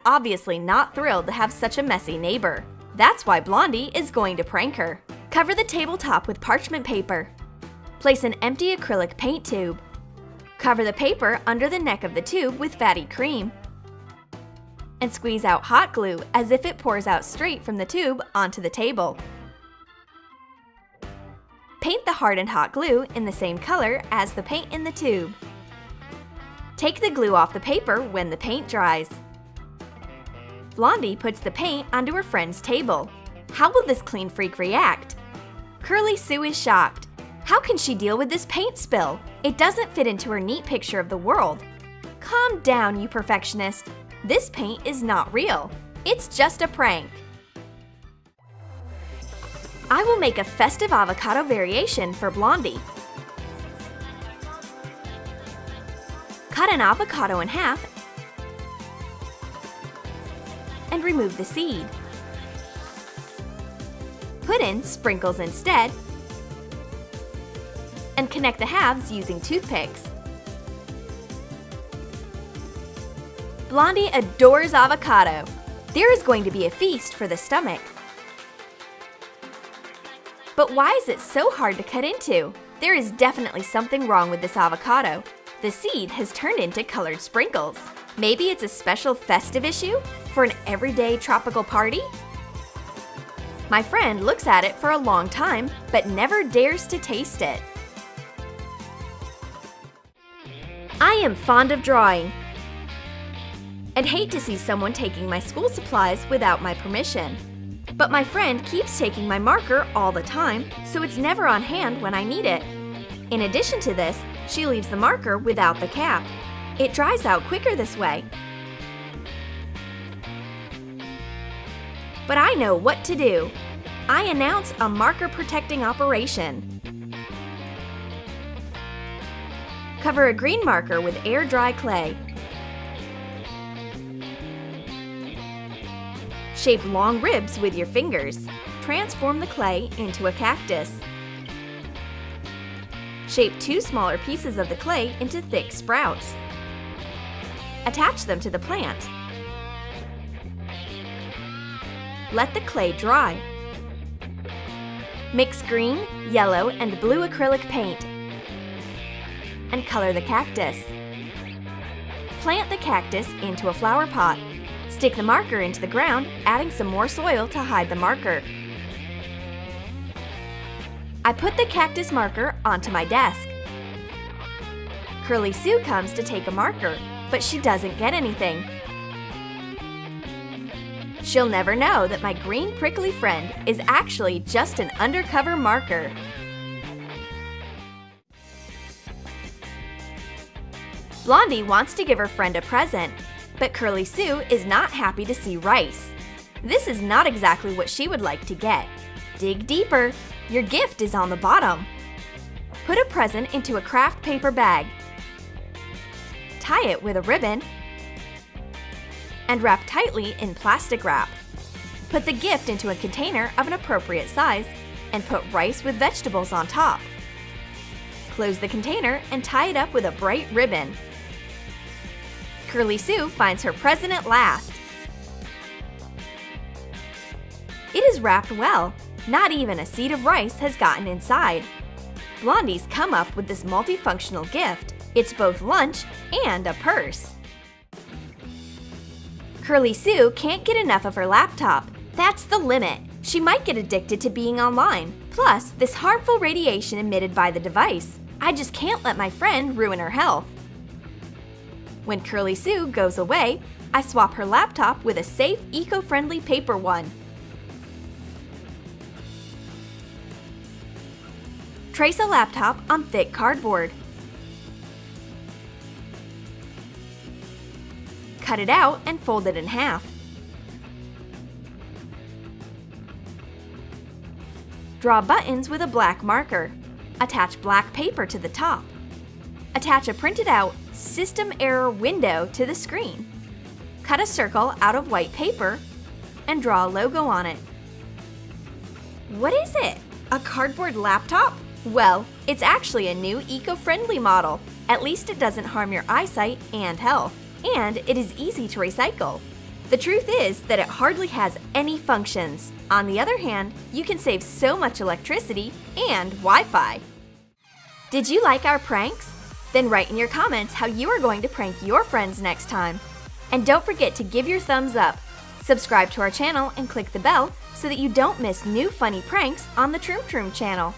obviously not thrilled to have such a messy neighbor. That's why Blondie is going to prank her. Cover the tabletop with parchment paper. Place an empty acrylic paint tube. Cover the paper under the neck of the tube with fatty cream. And squeeze out hot glue as if it pours out straight from the tube onto the table. Paint the hardened hot glue in the same color as the paint in the tube. Take the glue off the paper when the paint dries. Blondie puts the paint onto her friend's table. How will this clean freak react? Curly Sue is shocked. How can she deal with this paint spill? It doesn't fit into her neat picture of the world. Calm down, you perfectionist. This paint is not real. It's just a prank. I will make a festive avocado variation for Blondie. Cut an avocado in half and remove the seed. Put in sprinkles instead and connect the halves using toothpicks. Blondie adores avocado. There is going to be a feast for the stomach. But why is it so hard to cut into? There is definitely something wrong with this avocado. The seed has turned into colored sprinkles. Maybe it's a special festive issue for an everyday tropical party? My friend looks at it for a long time, but never dares to taste it. I am fond of drawing and hate to see someone taking my school supplies without my permission. But my friend keeps taking my marker all the time, so it's never on hand when I need it. In addition to this, she leaves the marker without the cap. It dries out quicker this way. But I know what to do. I announce a marker protecting operation. Cover a green marker with air-dry clay. Shape long ribs with your fingers. Transform the clay into a cactus. Shape 2 smaller pieces of the clay into thick sprouts. Attach them to the plant. Let the clay dry. Mix green, yellow, and blue acrylic paint and color the cactus. Plant the cactus into a flower pot. Stick the marker into the ground, adding some more soil to hide the marker. I put the cactus marker onto my desk. Curly Sue comes to take a marker, but she doesn't get anything. She'll never know that my green prickly friend is actually just an undercover marker. Blondie wants to give her friend a present, but Curly Sue is not happy to see rice. This is not exactly what she would like to get. Dig deeper. Your gift is on the bottom. Put a present into a craft paper bag. Tie it with a ribbon and wrap tightly in plastic wrap. Put the gift into a container of an appropriate size and put rice with vegetables on top. Close the container and tie it up with a bright ribbon. Curly Sue finds her present at last. It is wrapped well. Not even a seed of rice has gotten inside. Blondie's come up with this multifunctional gift. It's both lunch and a purse. Curly Sue can't get enough of her laptop. That's the limit. She might get addicted to being online. Plus, this harmful radiation emitted by the device. I just can't let my friend ruin her health. When Curly Sue goes away, I swap her laptop with a safe, eco-friendly paper one. Trace a laptop on thick cardboard. Cut it out and fold it in half. Draw buttons with a black marker. Attach black paper to the top. Attach a printed out system error window to the screen. Cut a circle out of white paper and draw a logo on it. What is it? A cardboard laptop? Well, it's actually a new eco-friendly model. At least it doesn't harm your eyesight and health. And it is easy to recycle. The truth is that it hardly has any functions. On the other hand, you can save so much electricity and Wi-Fi. Did you like our pranks? Then write in your comments how you are going to prank your friends next time. And don't forget to give your thumbs up, subscribe to our channel, and click the bell so that you don't miss new funny pranks on the Troom Troom channel.